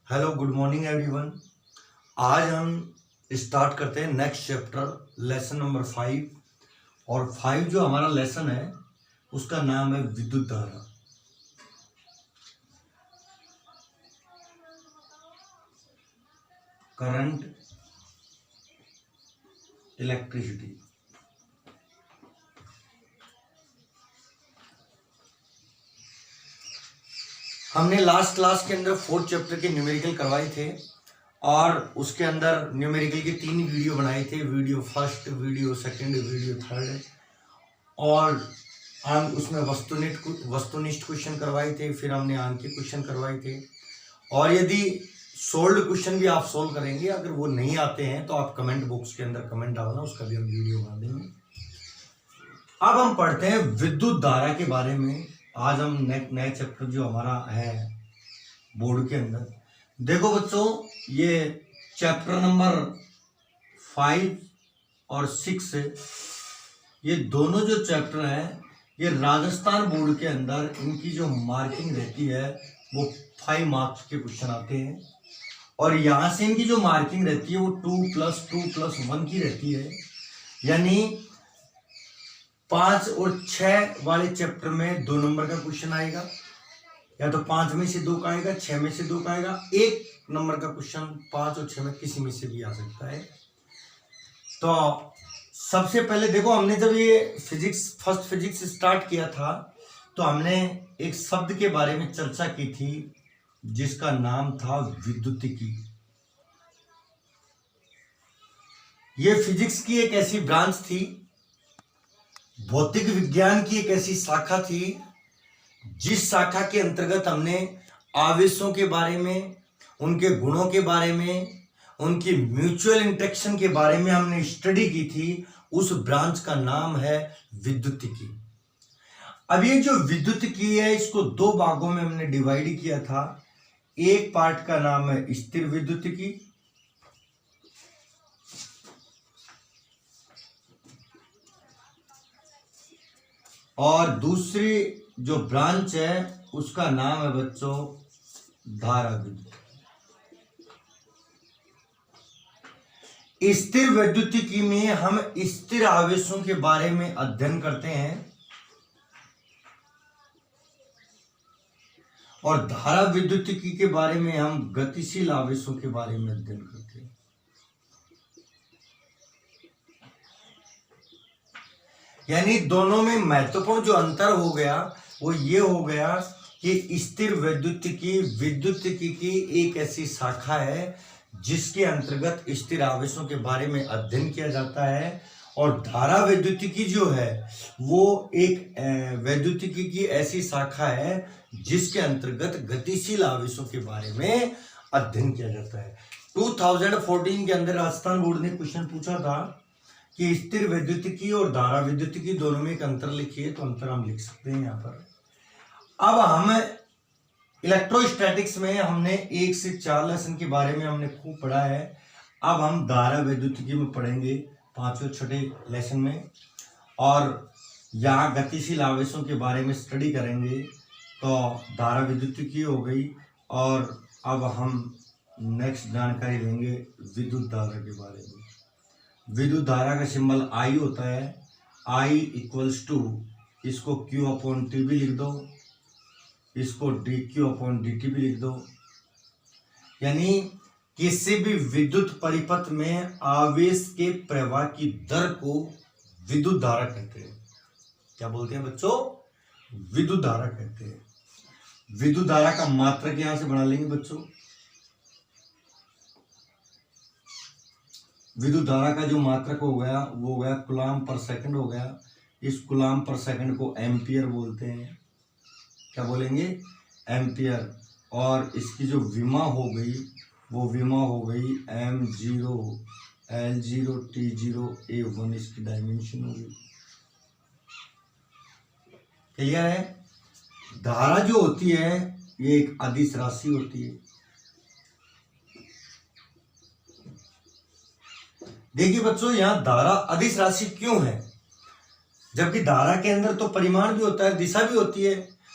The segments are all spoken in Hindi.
Hello good morning everyone. आज हम स्टार्ट करते हैं नेक्स्ट चैप्टर लेसन नंबर 5। और 5 जो हमारा लेसन है उसका नाम है विद्युत धारा। Current, electricity. हमने लास्ट क्लास के अंदर 4th चैप्टर के न्यूमेरिकल करवाए थे और उसके अंदर न्यूमेरिकल के 3 वीडियो बनाए थे, video first, video second, video third. और हम उसमें वस्तुनिष्ठ क्वेश्चन करवाए थे, फिर हमने आंकिक क्वेश्चन करवाए थे। और यदि सोल्ड क्वेश्चन भी आप सोल्व करेंगे, अगर वो नहीं आते हैं तो आप कमेंट बॉक्स के अंदर कमेंट डालना, उसका भी हम वीडियो बना देंगे। अब हम पढ़ते हैं विद्युत धारा के बारे में। आज हम नए चैप्टर जो हमारा है बोर्ड के अंदर, देखो बच्चों, ये चैप्टर नंबर 5 और 6 ये दोनों जो चैप्टर हैं ये राजस्थान बोर्ड के अंदर इनकी जो मार्किंग रहती है वो 5 मार्क्स के क्वेश्चन आते हैं। और यहां से इनकी जो मार्किंग रहती है वो 2+2+1 की रहती है। यानी 5 और 6 वाले चैप्टर में 2 नंबर का क्वेश्चन आएगा, या तो 5 में से 2 का आएगा, 6 में से 2 का आएगा। 1 नंबर का क्वेश्चन 5 और 6 में किसी में से भी आ सकता है। तो सबसे पहले देखो, हमने जब ये फर्स्ट फिजिक्स स्टार्ट किया था तो हमने एक शब्द के बारे में चर्चा की थी जिसका नाम था विद्युतिकी। ये फिजिक्स की एक ऐसी ब्रांच थी, भौतिक विज्ञान की एक ऐसी शाखा थी जिस शाखा के अंतर्गत हमने आवेशों के बारे में, उनके गुणों के बारे में, उनकी म्यूचुअल इंटरेक्शन के बारे में हमने स्टडी की थी। उस ब्रांच का नाम है विद्युतिकी। अब ये जो विद्युतिकी है इसको 2 भागों में हमने डिवाइड किया था। एक पार्ट का नाम है स्थिर विद्युतिकी और दूसरी जो ब्रांच है उसका नाम है बच्चों धारा विद्युत। स्थिर विद्युतिकी में हम स्थिर आवेशों के बारे में अध्ययन करते हैं और धारा विद्युतिकी के बारे में हम गतिशील आवेशों के बारे में अध्ययन करते हैं। यानी दोनों में महत्वपूर्ण जो अंतर हो गया वो ये हो गया कि स्थिर विद्युतिकी की एक ऐसी शाखा है जिसके अंतर्गत स्थिर आवेशों के बारे में अध्ययन किया जाता है, और धारा विद्युतिकी जो है वो एक विद्युतिकी की ऐसी शाखा है जिसके अंतर्गत गतिशील आवेशों के बारे में अध्ययन किया जाता है। 2014 के अंदर राजस्थान बोर्ड ने क्वेश्चन पूछा था कि स्थिर विद्युतिकी और धारा विद्युतिकी दोनों में एक अंतर लिखिए, तो अंतर हम लिख सकते हैं यहाँ पर। अब हम इलेक्ट्रोस्टैटिक्स में हमने 1 से 4 लेसन के बारे में हमने खूब पढ़ा है। अब हम धारा विद्युतिकी में पढ़ेंगे 5वें और 6ठे लेसन में, और यहाँ गतिशील आवेशों के बारे में स्टडी करेंगे। तो धारा विद्युतिकी हो गई, और अब हम नेक्स्ट जानकारी लेंगे विद्युत धारा के बारे में। विद्युत धारा का सिंबल I होता है। I इक्वल्स टू, इसको Q/T भी लिख दो, इसको dQ/dt भी लिख दो। यानी किसी भी विद्युत परिपथ में आवेश के प्रवाह की दर को विद्युत धारा कहते हैं। क्या बोलते हैं बच्चों? विद्युत धारा कहते हैं। विद्युत धारा का मात्रक यहां से बना लेंगे बच्चों। विद्युत धारा का जो मात्रक हो गया वो हो गया कूलाम पर सेकंड हो गया। इस कूलाम पर सेकंड को एम्पियर बोलते हैं। क्या बोलेंगे? एम्पियर। और इसकी जो विमा हो गई वो विमा हो गई m0 l0 t0 a1, इसकी डायमेंशन हो गई। क्लियर है? धारा जो होती है ये एक अदिश राशि होती है। देखिए बच्चों, यहां धारा अदिश राशि क्यों है? जबकि धारा के अंदर तो परिमाण भी होता है, दिशा भी होती है।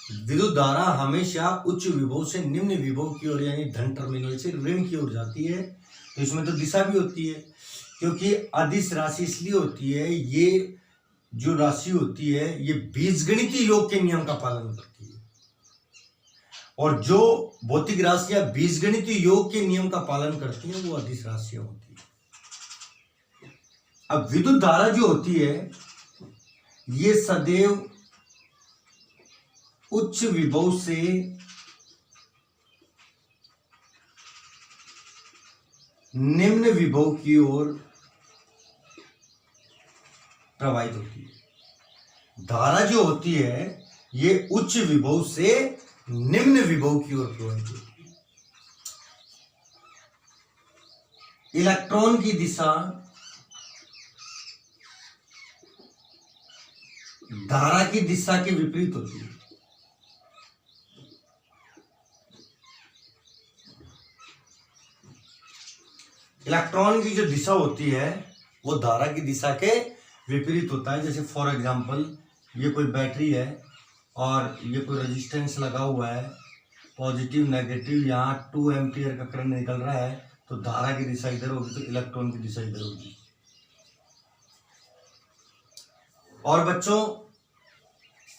विद्युत धारा हमेशा उच्च विभव से निम्न विभव की ओर यानी धन टर्मिनल से ऋण की ओर जाती है। तो इसमें तो दिशा भी होती है, क्योंकि अदिश राशि इसलिए होती है, ये जो राशि होती है ये बीजगणितीय योग के नियम का पालन करती है, और जो भौतिक राशियां बीजगणितीय योग के नियम का पालन करती हैं वो अदिश राशियां होती है। अब विद्युत धारा जो होती है ये सदैव उच्च विभव से निम्न विभव की ओर प्रवाहित होती है। धारा जो होती है ये उच्च विभव से निम्न विभव की ओर प्रवाहित होती है। इलेक्ट्रॉन की दिशा धारा की दिशा के विपरीत होती है। इलेक्ट्रॉन की जो दिशा होती है वो धारा की दिशा के विपरीत होता है। जैसे फॉर एग्जांपल ये कोई बैटरी है और ये कोई रेजिस्टेंस लगा हुआ है, पॉजिटिव नेगेटिव, यहाँ 2 एम्पियर का करंट निकल रहा है, तो धारा की दिशा इधर होगी तो इलेक्ट्रॉन की दिशा इधर होगी। और बच्चों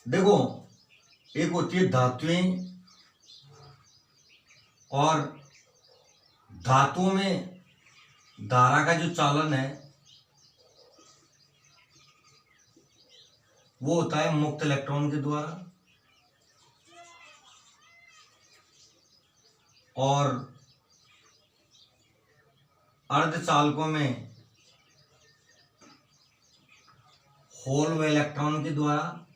देखो, एक होती है धातुएं, और धातुओं में धारा का जो चालन है वो होता है मुक्त इलेक्ट्रॉन के द्वारा, और अर्धचालकों में होल व इलेक्ट्रॉन के द्वारा।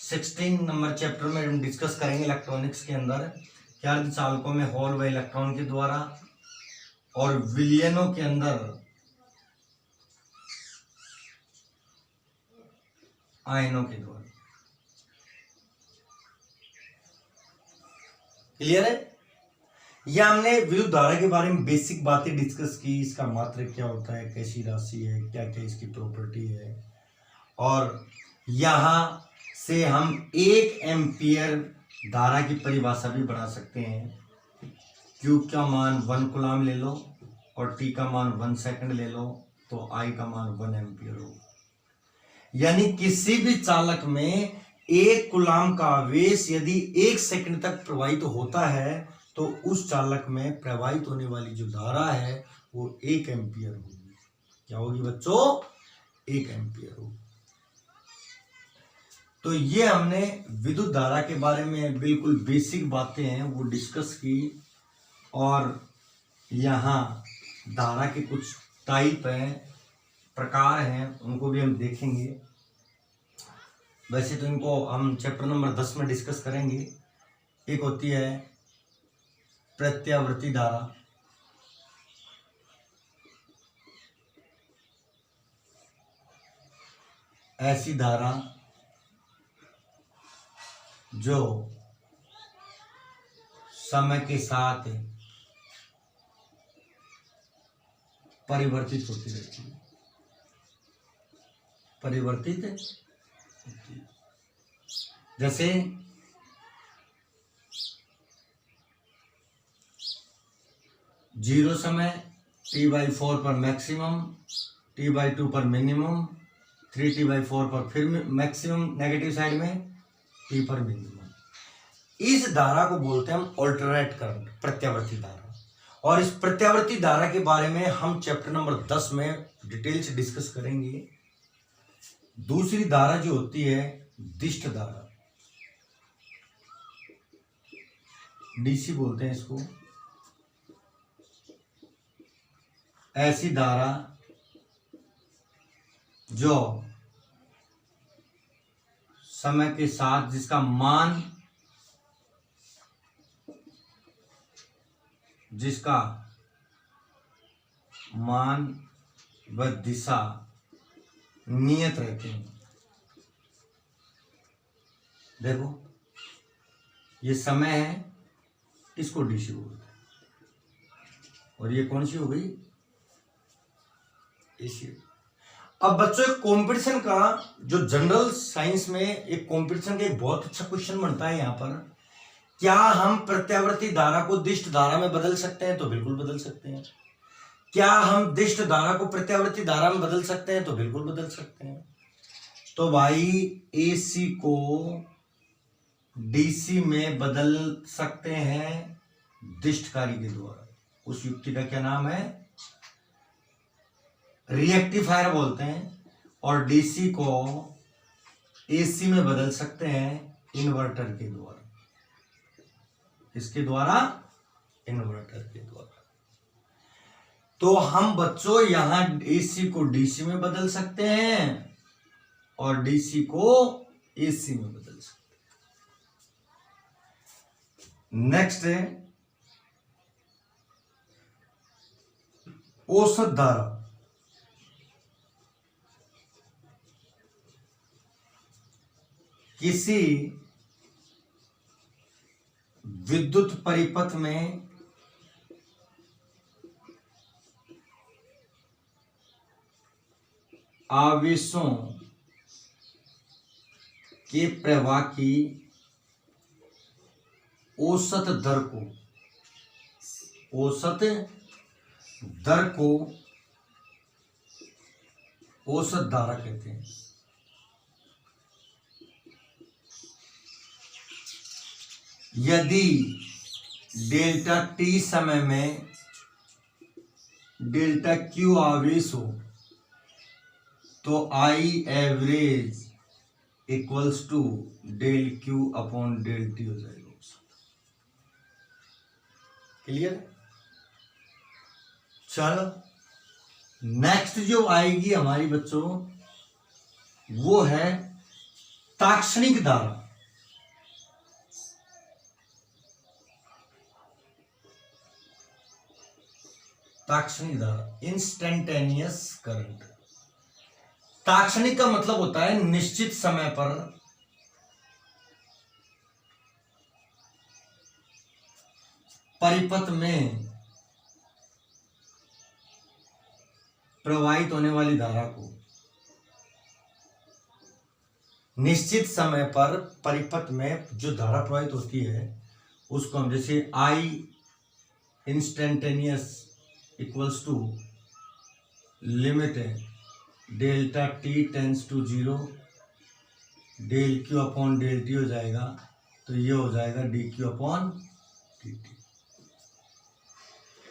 16 नंबर चैप्टर में हम डिस्कस करेंगे इलेक्ट्रॉनिक्स के अंदर कि अर्धचालकों में होल व इलेक्ट्रॉन के द्वारा, और विलयनों के अंदर आयनों के द्वारा। क्लियर है? यह हमने विद्युत धारा के बारे में बेसिक बातें डिस्कस की, इसका मात्रक क्या होता है, कैसी राशि है, क्या क्या इसकी प्रॉपर्टी है, और यहां से हम 1 एम्पियर धारा की परिभाषा भी बना सकते हैं। Q का मान 1 कूलाम ले लो और T का मान 1 सेकंड ले लो, तो I का मान 1 एम्पियर हो। यानी किसी भी चालक में 1 कूलाम का आवेश यदि 1 सेकंड तक प्रवाहित होता है तो उस चालक में प्रवाहित होने वाली जो धारा है वो 1 एम्पियर होगी। क्या होगी बच्चों? 1 एम्पियर होगी। तो ये हमने विद्युत धारा के बारे में बिल्कुल बेसिक बातें हैं वो डिस्कस की, और यहाँ धारा के कुछ टाइप हैं, प्रकार हैं, उनको भी हम देखेंगे। वैसे तो इनको हम चैप्टर नंबर 10 में डिस्कस करेंगे। एक होती है प्रत्यावर्ती धारा, ऐसी धारा जो समय के साथ परिवर्तित होती रहती है, परिवर्तित होती है। जैसे जीरो समय T/4 पर मैक्सिमम, T/2 पर मिनिमम, 3T/4 पर फिर मैक्सिमम नेगेटिव साइड में, T पर मिनिमम। इस धारा को बोलते हैं हम ऑल्टरनेट करंट, प्रत्यावर्ती धारा। और इस प्रत्यावर्ती धारा के बारे में हम चैप्टर नंबर 10 में डिटेल से डिस्कस करेंगे। दूसरी धारा जो होती है दिष्ट धारा, डीसी बोलते हैं इसको। ऐसी धारा जो समय के साथ जिसका मान, व दिशा नियत रहते हैं। देखो ये समय है, इसको डीसी बोलते हैं, और ये कौन सी हो गई? एसी। अब बच्चों एक कंपटीशन का जो जनरल साइंस में एक कंपटीशन का एक बहुत अच्छा क्वेश्चन बनता है यहाँ पर, क्या हम प्रत्यावर्ती धारा को दिष्ट धारा में बदल सकते हैं? तो बिल्कुल बदल सकते हैं। क्या हम दिष्ट धारा को प्रत्यावर्ती धारा में बदल सकते हैं? तो बिल्कुल बदल सकते हैं। तो भाई एसी को डीसी में बदल सकते हैं दिष्ट कार्य के द्वारा। उस युक्ति का क्या नाम है? रिएक्टिफायर बोलते हैं। और डीसी को एसी में बदल सकते हैं इन्वर्टर के द्वारा। किसके द्वारा? इन्वर्टर के द्वारा। तो हम बच्चों यहां एसी को डीसी में बदल सकते हैं और डीसी को एसी में बदल सकते हैं। नेक्स्ट है औसत धारा। किसी विद्युत परिपथ में आवेशों के प्रवाह की औसत दर को औसत धारा कहते हैं। यदि डेल्टा टी समय में डेल्टा क्यू आवेश हो तो I average equals to del Q upon del T हो जाएगा। क्लियर? चलो नेक्स्ट जो आएगी हमारी बच्चों वो है ताक्षणिक धारा। ताक्षणिक धारा, इंस्टेंटेनियस करंट। ताक्षणिक का मतलब होता है निश्चित समय पर परिपथ में प्रवाहित होने वाली धारा को। निश्चित समय पर परिपथ में जो धारा प्रवाहित होती है उसको हम जैसे I instantaneous equals to limit delta T tends to 0 del Q upon del T हो जाएगा। तो ये हो जाएगा D Q upon D T.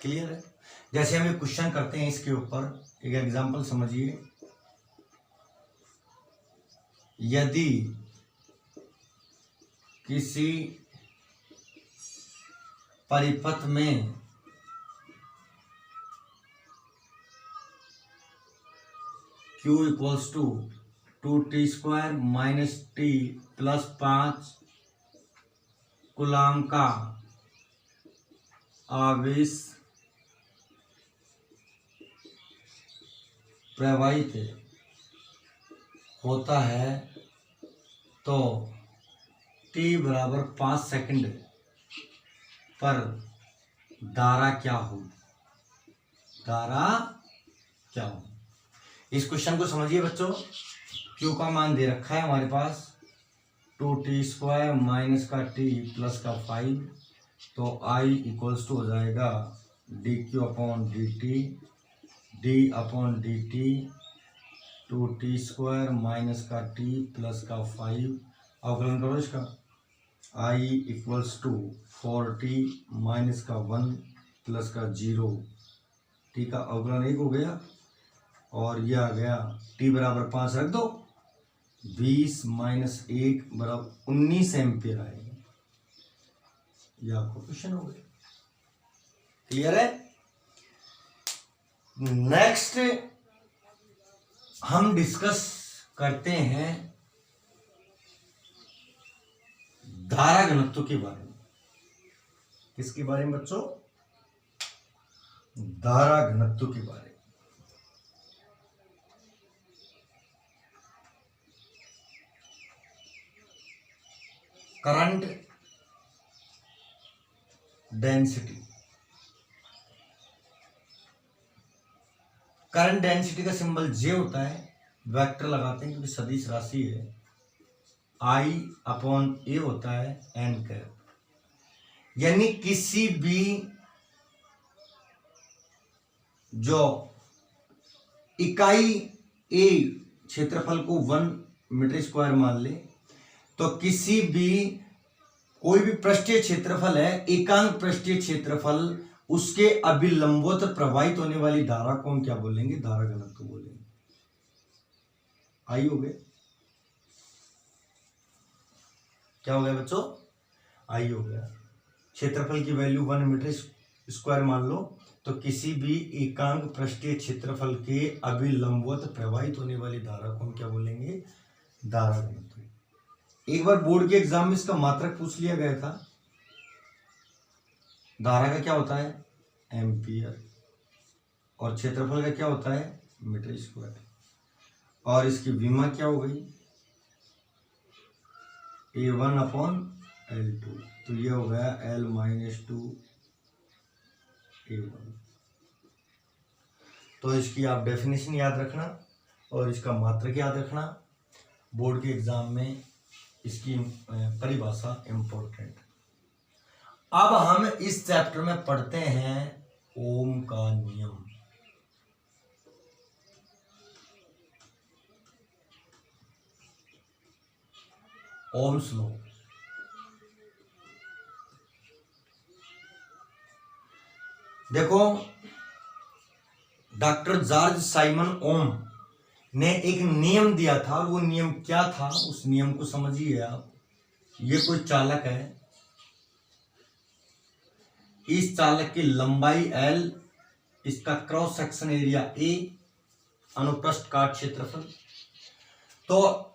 Clear है? जैसे हम एक क्वेश्चन करते हैं इसके ऊपर एक एग्जांपल समझिए। यदि किसी परिपथ में Q equals to 2t² minus T plus 5 coulomb का आवेश प्रवाहित होता है तो t बराबर 5 सेकंड पर धारा क्या हो? धारा क्या हो? इस क्वेश्चन को समझिए बच्चों। Q का मान दे रखा है हमारे पास 2t² माइनस का t प्लस का 5। तो I इक्वल्स टू हो जाएगा D Q upon D T D upon D T 2t² minus का t प्लस का 5। अवकलन करो इसका। I equals to 4t minus का 1 प्लस का 0 t का अवकलन 1 हो गया और ये आ गया t बराबर 5 रख दो 20 माइनस 1 बराबर 19 एम्पियर आएगा। ये आपका क्वेश्चन हो गया। क्लियर है? नेक्स्ट हम डिस्कस करते हैं धारा घनत्व के बारे में। किसके बारे में बच्चों? धारा घनत्व के बारे में। Current density. करंट डेंसिटी का सिंबल J होता है वेक्टर लगाते हैं क्योंकि सदिश राशि है, I/A होता है n कैप। यानी किसी भी जो इकाई A क्षेत्रफल को 1 मीटर स्क्वायर मान ले, तो किसी भी कोई भी पृष्ठीय क्षेत्रफल है, एकांक पृष्ठीय क्षेत्रफल, उसके अभिलंबोत प्रवाहित होने वाली धारा को हम क्या बोलेंगे? धारा घनत्व बोलेंगे। आई हो गए? क्या हो गया बच्चों? आई हो गया। क्षेत्रफल की वैल्यू 1 मीटर स्क्वायर मान लो, तो किसी भी एकांक पृष्ठीय क्षेत्रफल के अभिलंबवत प्रवाहित होने वाली धारा को हम क्या बोलेंगे? धारा घनत्व। एक बार बोर्ड के एग्जाम में इसका मात्रक पूछ लिया गया था। धारा का क्या होता है? एम्पियर। और क्षेत्रफल का क्या होता है? Metre square. और इसकी विमा क्या हो गई? A1/L2। तो ये हो गया L-2A1। तो इसकी आप डेफिनेशन याद रखना और इसका मात्रक याद रखना। बोर्ड के एग्जाम में इसकी परिभाषा इंपॉर्टेंट। अब हम इस चैप्टर में पढ़ते हैं ओम का नियम। Ohm's law. देखो, डॉक्टर जॉर्ज साइमन ओम ने एक नियम दिया था, और वो नियम क्या था उस नियम को समझिए आप। ये कोई चालक है, इस चालक की लंबाई L, इसका क्रॉस सेक्शन एरिया A, अनुप्रस्थ काट क्षेत्रफल। तो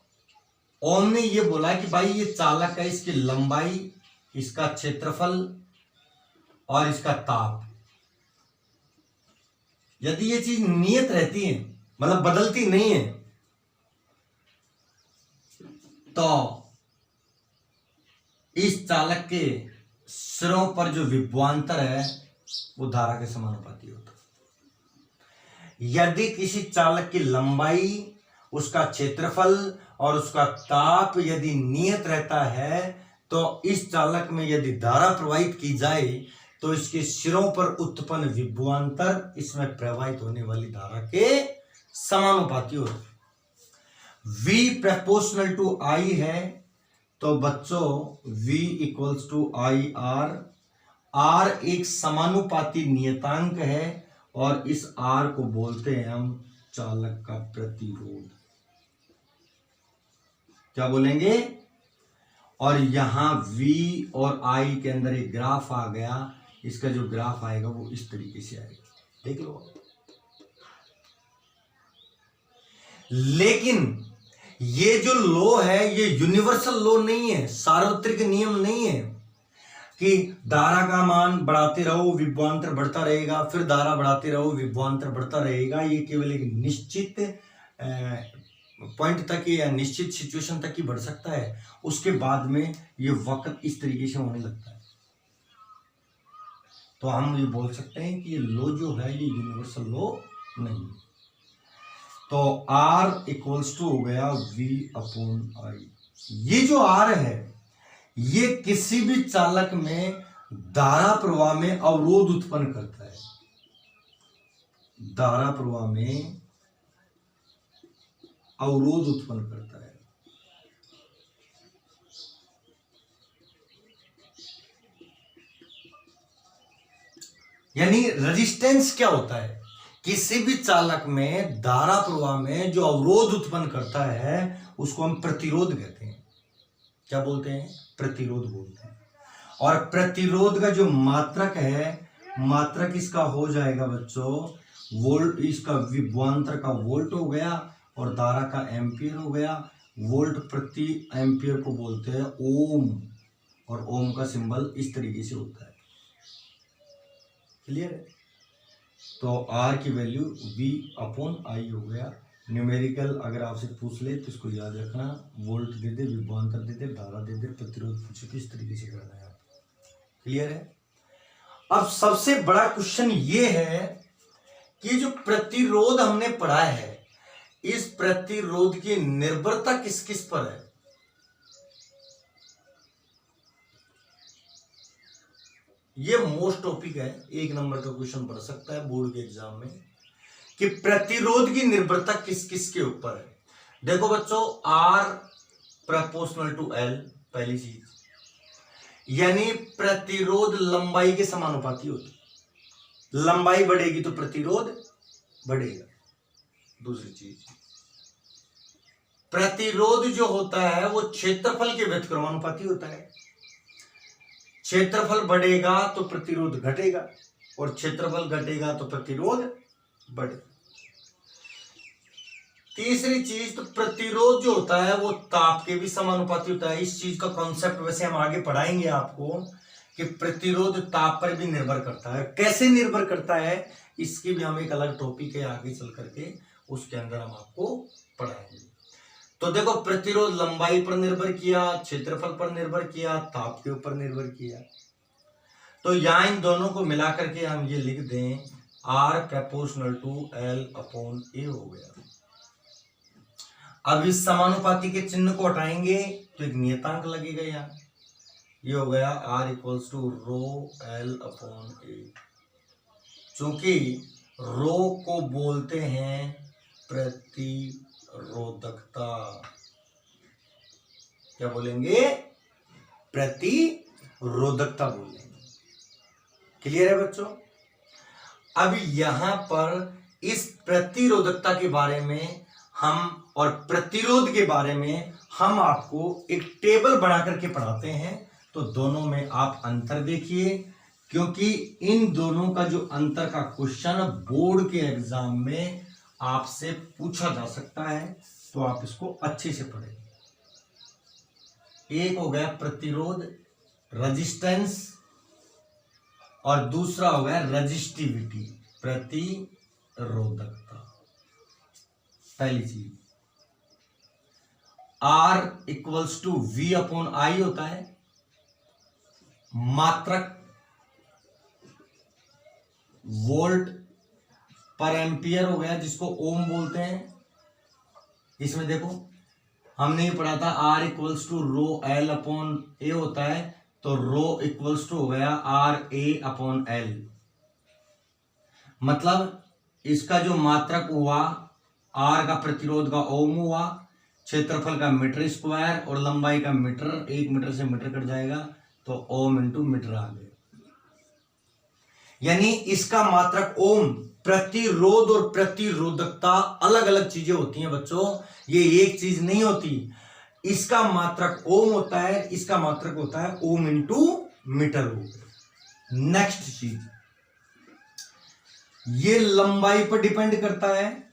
ओम ने ये बोला कि भाई ये चालक है, इसकी लंबाई, इसका क्षेत्रफल और इसका ताप, यदि ये चीज नियत रहती है, मतलब बदलती नहीं है, तो इस चालक के सिरों पर जो विभवांतर है वो धारा के समानुपाती होता है। यदि किसी चालक की लंबाई, उसका क्षेत्रफल और उसका ताप यदि नियत रहता है, तो इस चालक में यदि धारा प्रवाहित की जाए तो इसके सिरों पर उत्पन्न विभवांतर इसमें प्रवाहित होने वाली धारा के समानुपाती होता है। V प्रोपोर्शनल टू I है, तो बच्चों V equals to IR। R एक समानुपाती नियतांक है और इस R को बोलते हैं हम चालक का प्रतिरोध। क्या बोलेंगे? और यहां V और I के अंदर एक ग्राफ आ गया। इसका जो ग्राफ आएगा वो इस तरीके से आएगा, देख लो। लेकिन ये जो लॉ है ये यूनिवर्सल लॉ नहीं है, सार्वत्रिक नियम नहीं है कि धारा का मान बढ़ाते रहो विभवांतर बढ़ता रहेगा, फिर धारा बढ़ाते रहो विभवांतर बढ़ता रहेगा। ये केवल एक निश्चित पॉइंट तक या निश्चित सिचुएशन तक ही बढ़ सकता है, उसके बाद में ये वक्त इस तरीके से होने लगता है। तो हम ये बोल सकते हैं कि ये लॉ जो है ये यूनिवर्सल लॉ नहीं है। तो R इक्वल्स टू हो गया V/I। ये जो R है ये किसी भी चालक में धारा प्रवाह में अवरोध उत्पन्न करता है। धारा प्रवाह में अवरोध उत्पन्न करता है। यानी रेजिस्टेंस क्या होता है? किसी भी चालक में धारा प्रवाह में जो अवरोध उत्पन्न करता है उसको हम प्रतिरोध कहते हैं। क्या बोलते हैं? प्रतिरोध बोलते हैं। और प्रतिरोध का जो मात्रक है, मात्रक इसका हो जाएगा बच्चों वोल्ट, इसका विभवांतर का वोल्ट हो गया और धारा का एम्पियर हो गया। वोल्ट प्रति एम्पियर को बोलते हैं ओम, और ओम का सिंबल इस तरीके से होता है। क्लियर है? तो R की वैल्यू V/I हो गया। न्यूमेरिकल अगर आपसे पूछ ले तो इसको याद रखना, वोल्ट दे दे, विभवांतर दे दे, धारा दे दे, प्रतिरोध पूछे किस तरीके से करना है आप। क्लियर है? अब सबसे बड़ा क्वेश्चन ये है कि जो प्रतिरोध हमने पढ़ा है इस प्रतिरोध की निर्भरता किस किस पर है? ये मोस्ट टॉपिक है, 1 नंबर का क्वेश्चन बन सकता है बोर्ड के एग्जाम में कि प्रतिरोध की निर्भरता किस किस के ऊपर है। देखो बच्चों, R प्रोपोर्शनल टू L, पहली चीज, यानी प्रतिरोध लंबाई के समानुपाती होती है। लंबाई बढ़ेगी तो प्रतिरोध बढ़ेगा। दूसरी चीज, प्रतिरोध जो होता है वो क्षेत्रफल के व्युत्क्रमानुपाती होता है। क्षेत्रफल बढ़ेगा तो प्रतिरोध घटेगा और क्षेत्रफल घटेगा तो प्रतिरोध बढ़ेगा। तीसरी चीज, तो प्रतिरोध जो होता है वो ताप के भी समानुपाती होता है। इस चीज का कॉन्सेप्ट वैसे हम आगे पढ़ाएंगे आपको कि प्रतिरोध ताप पर भी निर्भर करता है। कैसे निर्भर करता है इसकी भी हम एक अलग टॉपिक है आगे चल करके, उसके अंदर हम आपको पढ़ाएंगे। तो देखो, प्रतिरोध लंबाई पर निर्भर किया, क्षेत्रफल पर निर्भर किया, ताप के ऊपर निर्भर किया। तो यहां इन दोनों को मिलाकर के हम ये लिख दें R proportional to L upon A हो गया। अब इस समानुपाती के चिन्ह को हटाएंगे तो एक नियतांक लगेगा यहाँ, ये हो गया R equals to rho L upon A। चूंकि रो को बोलते हैं प्रतिरोधकता, क्या बोलेंगे? प्रतिरोधकता बोलेंगे। क्लियर है बच्चों? अब यहां पर इस प्रतिरोधकता के बारे में हम और प्रतिरोध के बारे में हम आपको एक टेबल बना करके पढ़ाते हैं। तो दोनों में आप अंतर देखिए, क्योंकि इन दोनों का जो अंतर का क्वेश्चन बोर्ड के एग्जाम में आपसे पूछा जा सकता है, तो आप इसको अच्छे से पढ़ें। एक हो गया प्रतिरोध, रेजिस्टेंस, और दूसरा हो गया रेजिस्टिविटी, प्रतिरोधकता। पहली चीज, R equals to V upon I होता है, मात्रक वोल्ट पर एम्पियर हो गया, जिसको ओम बोलते हैं। इसमें देखो हमने ही पढ़ा था R equals to rho L upon A होता है, तो रो इक्वल्स टू हो गया RA अपॉन L। मतलब इसका जो मात्रक हुआ, R का प्रतिरोध का ओम हुआ, क्षेत्रफल का मीटर स्क्वायर और लंबाई का मीटर, 1 मीटर से मीटर कट जाएगा तो ओम इंटू मीटर आ गया। यानी इसका मात्रक ओम। प्रतिरोध और प्रतिरोधकता अलग अलग चीजें होती हैं बच्चों, ये एक चीज नहीं होती। इसका मात्रक ओम होता है, इसका मात्रक होता है ओम इंटू मीटर हो गया। नेक्स्ट चीज, ये लंबाई पर डिपेंड करता है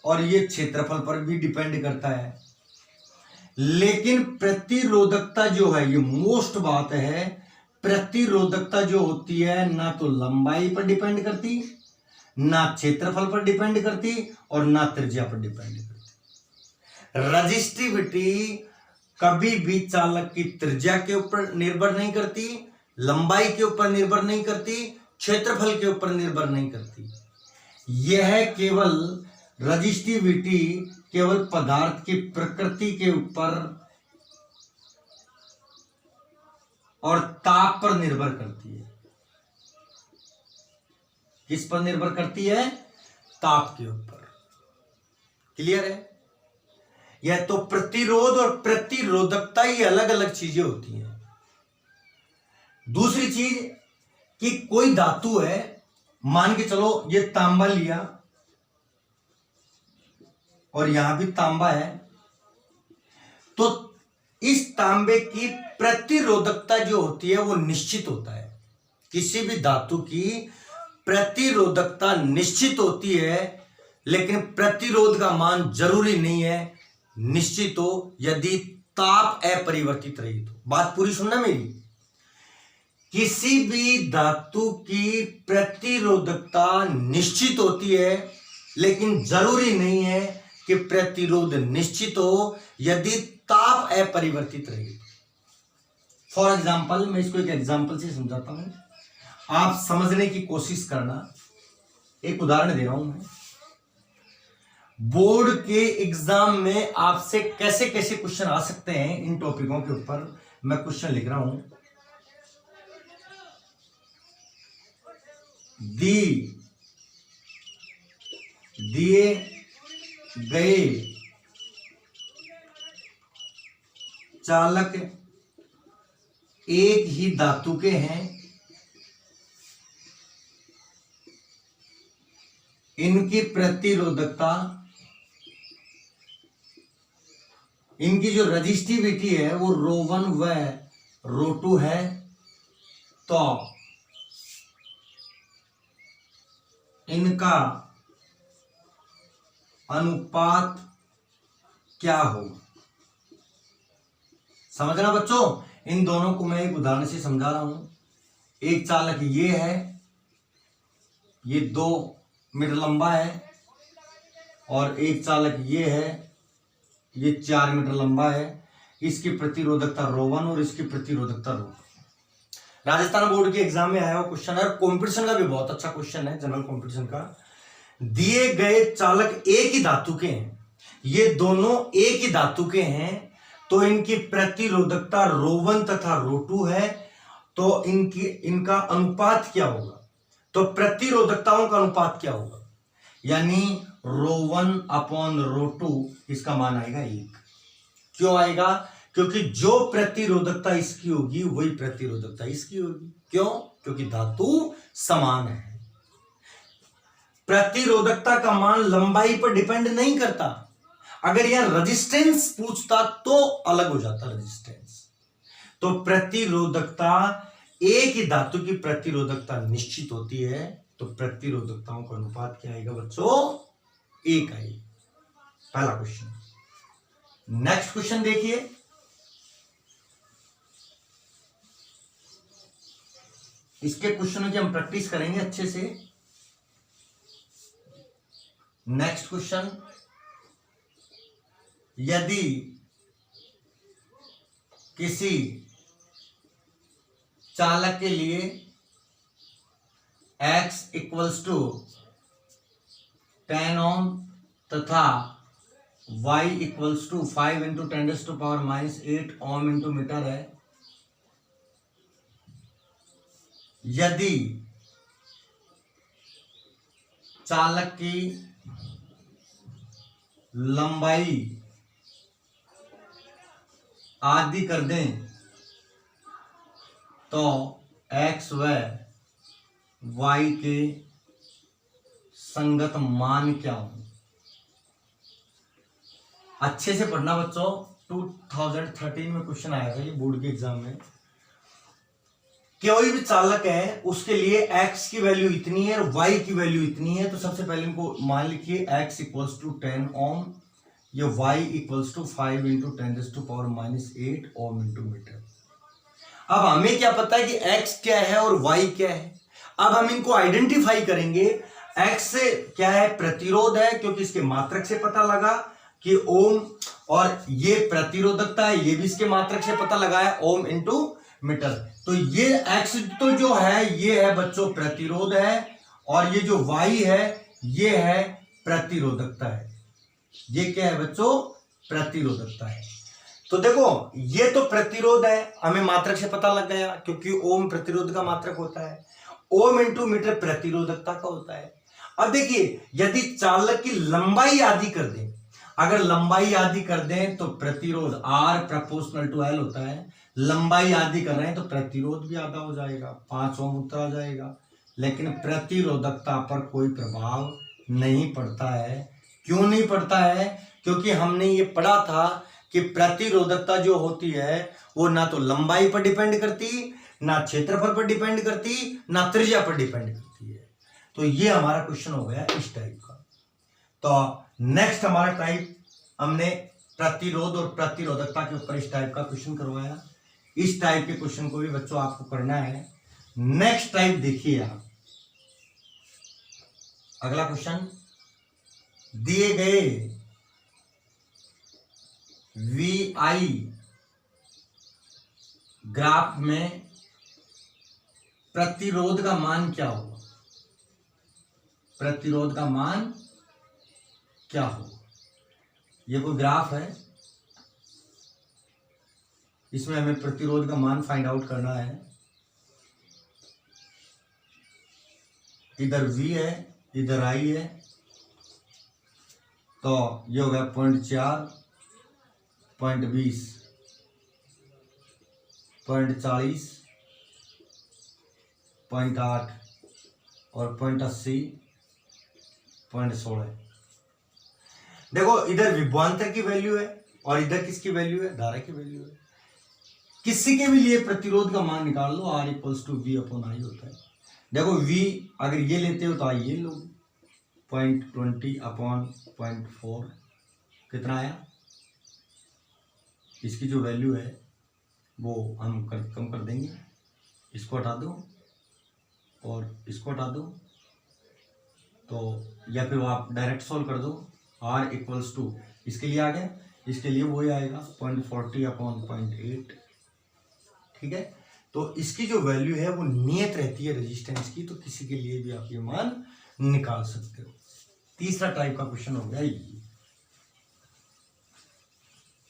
और ये क्षेत्रफल पर भी डिपेंड करता है। लेकिन प्रतिरोधकता जो है, ये मोस्ट बात है, प्रतिरोधकता जो होती है ना तो लंबाई पर डिपेंड करती, ना क्षेत्रफल पर डिपेंड करती और ना त्रिज्या पर डिपेंड करती। रेजिस्टिविटी कभी भी चालक की त्रिज्या के ऊपर निर्भर नहीं करती, लंबाई के ऊपर निर्भर नहीं करती, क्षेत्रफल के ऊपर निर्भर नहीं करती। यह केवल रेजिस्टिविटी केवल पदार्थ की प्रकृति के ऊपर और ताप पर निर्भर करती है। किस पर निर्भर करती है? ताप के ऊपर। क्लियर है? यह तो प्रतिरोध और प्रतिरोधकता ही अलग अलग चीजें होती हैं। दूसरी चीज कि कोई धातु है, मान के चलो ये तांबा लिया और यहां भी तांबा है, तो इस तांबे की प्रतिरोधकता जो होती है वो निश्चित होता है। किसी भी धातु की प्रतिरोधकता निश्चित होती है, लेकिन प्रतिरोध का मान जरूरी नहीं है निश्चित हो, यदि ताप अपरिवर्तित रही तो। बात पूरी सुनना मेरी। किसी भी धातु की प्रतिरोधकता निश्चित होती है, लेकिन जरूरी नहीं है कि प्रतिरोध निश्चित हो यदि ताप अपरिवर्तित रहे। फॉर एग्जाम्पल, मैं इसको एक एग्जाम्पल से समझाता हूं, आप समझने की कोशिश करना। एक उदाहरण दे रहा हूं मैं। बोर्ड के एग्जाम में आपसे कैसे कैसे क्वेश्चन आ सकते हैं, इन टॉपिकों के ऊपर मैं क्वेश्चन लिख रहा हूं। दिए गए चालक एक ही धातु के हैं, इनकी प्रतिरोधकता, इनकी जो रजिस्टिविटी है वो ρ1 व ρ2 है, तो इनका अनुपात क्या होगा। समझना बच्चों, इन दोनों को मैं एक उदाहरण से समझा रहा हूं। एक चालक ये है, ये 2 मीटर लंबा है, और एक चालक ये है, ये 4 मीटर लंबा है। इसकी प्रतिरोधकता ρ1 और इसकी प्रतिरोधकता ρ2। राजस्थान बोर्ड के एग्जाम में आया हुआ क्वेश्चन है, कंपटीशन का भी बहुत अच्छा क्वेश्चन है, जनरल कंपटीशन का। दिए गए चालक एक ही धातु के हैं, ये दोनों एक ही धातु के हैं, तो इनकी प्रतिरोधकता ρ1 तथा ρ2 है, तो इनका अनुपात क्या होगा। तो प्रतिरोधकताओं का अनुपात क्या होगा, यानी ρ1/ρ2, इसका मान आएगा 1। क्यों आएगा, क्योंकि जो प्रतिरोधकता इसकी होगी वही प्रतिरोधकता इसकी होगी। क्यों, क्योंकि धातु समान है। प्रतिरोधकता का मान लंबाई पर डिपेंड नहीं करता। अगर यह रेजिस्टेंस पूछता तो अलग हो जाता रेजिस्टेंस। तो प्रतिरोधकता, एक ही धातु की प्रतिरोधकता निश्चित होती है, तो प्रतिरोधकताओं का अनुपात क्या आएगा बच्चों, 1 आएगा। पहला क्वेश्चन। नेक्स्ट क्वेश्चन देखिए, इसके क्वेश्चनों की हम प्रैक्टिस करेंगे अच्छे से। नेक्स्ट क्वेश्चन, यदि किसी चालक के लिए x = 10 ओम तथा y = 5 × 10⁻⁻8 ओम × मीटर है, यदि चालक की लंबाई आदि कर दें, तो x व y के संगत मान क्या हो। अच्छे से पढ़ना बच्चों, 2013 में क्वेश्चन आया था ये बोर्ड के एग्जाम में। कोई भी चालक है, उसके लिए x की वैल्यू इतनी है और y की वैल्यू इतनी है, तो सबसे पहले इनको मान लिखिए, x = 10 ओम, ये y = 5 × 10⁻⁸ ओम × मीटर। अब हमें क्या पता है कि x क्या है और y क्या है। अब हम इनको आइडेंटिफाई करेंगे। x क्या है, प्रतिरोध है, क्योंकि इसके मात्रक से पता लगा कि ओम, और ये प्रतिरोधकता है, ये भी इसके मात्रक से पता लगा है, ओम × मीटर। तो ये x तो जो है ये है बच्चों प्रतिरोध है, और ये जो y है ये है प्रतिरोधकता है। ये क्या है बच्चों, प्रतिरोधकता है। तो देखो ये तो प्रतिरोध है, हमें मात्रक से पता लग गया, क्योंकि ओम प्रतिरोध का मात्रक होता है, ओम × मीटर प्रतिरोधकता का होता है। अब देखिए, यदि चालक की लंबाई आदि कर दें, अगर लंबाई आदि कर दें तो प्रतिरोध R ∝ L होता है। लंबाई आदि कर रहे हैं तो प्रतिरोध भी आधा हो जाएगा, 5 ओम उत्तर आ जाएगा। लेकिन प्रतिरोधकता पर कोई प्रभाव नहीं पड़ता है। क्यों नहीं पड़ता है, क्योंकि हमने ये पढ़ा था कि प्रतिरोधकता जो होती है वो ना तो लंबाई पर डिपेंड करती, ना क्षेत्रफल पर डिपेंड करती, ना त्रिज्या पर डिपेंड करती है। तो ये हमारा क्वेश्चन हो गया इस टाइप का। तो नेक्स्ट हमारा टाइप, हमने प्रतिरोध और प्रतिरोधकता के ऊपर इस टाइप का क्वेश्चन करवाया। इस टाइप के क्वेश्चन को भी बच्चों आपको करना है। नेक्स्ट टाइप देखिए आप, अगला क्वेश्चन, दिए गए VI ग्राफ में प्रतिरोध का मान क्या होगा। प्रतिरोध का मान क्या हो। ये कोई ग्राफ है, इसमें हमें प्रतिरोध का मान फाइंड आउट करना है। इधर V है, इधर I है, तो ये हो गया 0.4, 0.20, 0.40, 0.8 और 0.80, 0.16। देखो इधर विभवांतर की वैल्यू है और इधर किसकी वैल्यू है, धारा की वैल्यू है। किसी के भी लिए प्रतिरोध का मान निकाल लो, R = V/I होता है। देखो V अगर ये लेते हो तो आई ये लो, 0.20/0.4 कितना आया। इसकी जो वैल्यू है वो हम कम कर देंगे, इसको हटा दो और इसको हटा दो, तो या फिर आप डायरेक्ट सॉल्व कर दो। R = इसके लिए आ गया, इसके लिए वही आएगा 0.40/0.8। ठीक है, तो इसकी जो वैल्यू है वो नियत रहती है रेजिस्टेंस की, तो किसी के लिए भी आप ये मान निकाल सकते हो। तीसरा टाइप का क्वेश्चन हो गया ये।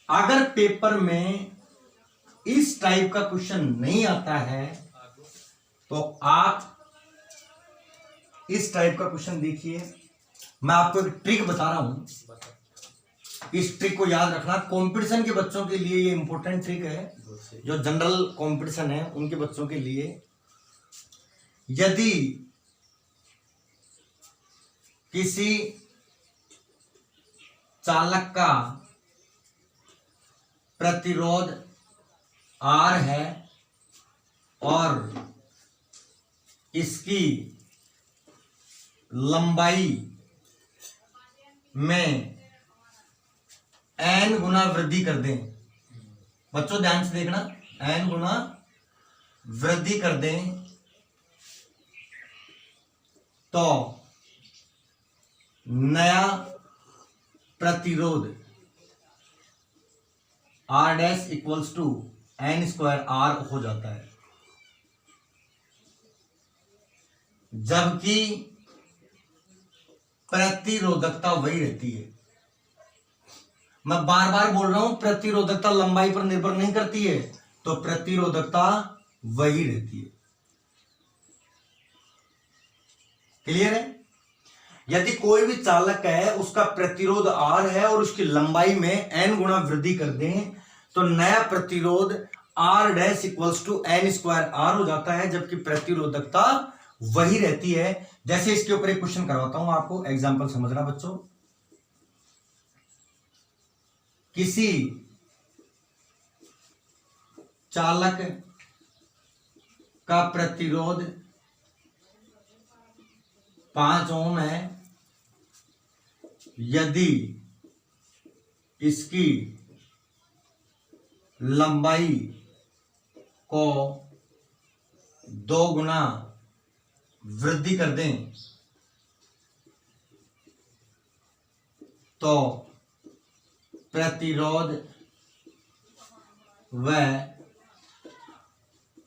अगर पेपर में इस टाइप का क्वेश्चन नहीं आता है तो आप इस टाइप का क्वेश्चन देखिए। मैं आपको एक ट्रिक बता रहा हूं, इस ट्रिक को याद रखना। कंपटीशन के बच्चों के लिए ये इंपॉर्टेंट ट्रिक है, जो जनरल कंपटीशन है उनके बच्चों के लिए। यदि किसी चालक का प्रतिरोध R है और इसकी लंबाई में n गुना वृद्धि कर दें, बच्चों ध्यान से देखना, n गुना वृद्धि कर दें, तो नया प्रतिरोध R' = n²R हो जाता है, जबकि प्रतिरोधकता वही रहती है। मैं बार बार बोल रहा हूं, प्रतिरोधकता लंबाई पर निर्भर नहीं करती है, तो प्रतिरोधकता वही रहती है। क्लियर है। यदि कोई भी चालक है, उसका प्रतिरोध R है और उसकी लंबाई में n गुना वृद्धि कर दें, तो नया प्रतिरोध R' = n²R हो जाता है, जबकि प्रतिरोधकता वही रहती है। जैसे इसके ऊपर एक क्वेश्चन करवाता हूं आपको, एग्जांपल समझना बच्चों। किसी चालक का प्रतिरोध 5 ओम है, यदि इसकी लंबाई को 2 गुना वृद्धि कर दें, तो प्रतिरोध व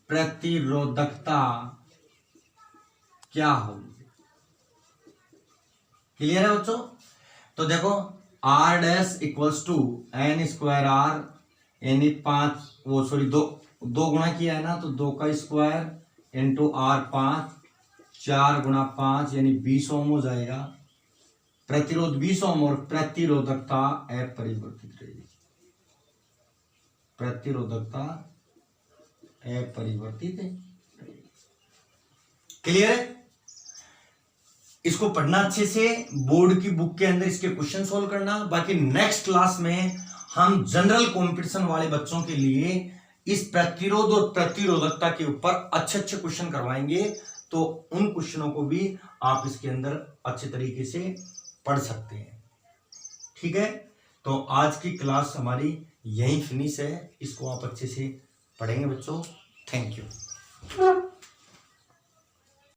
प्रतिरोधकता क्या होगी। क्लियर है बच्चों। तो देखो R' = n²R, यानी 2 गुणा किया है ना, तो 2 का स्क्वायर इंटू R 5, 4 गुणा 5 यानी 20 ओम हो जाएगा। प्रतिरोध 20 ओम और प्रतिरोधकता अपरिवर्तित रहेगी, प्रतिरोधकता अपरिवर्तित है। क्लियर है। इसको पढ़ना अच्छे से, बोर्ड की बुक के अंदर इसके क्वेश्चन सोल्व करना। बाकी नेक्स्ट क्लास में हम जनरल कंपटीशन वाले बच्चों के लिए इस प्रतिरोध और प्रतिरोधकता के ऊपर अच्छे अच्छे क्वेश्चन करवाएंगे, तो उन क्वेश्चनों को भी आप इसके अंदर अच्छे तरीके से पढ़ सकते हैं। ठीक है, तो आज की क्लास हमारी यहीं फिनिश है। इसको आप अच्छे से पढ़ेंगे बच्चों। Thank you.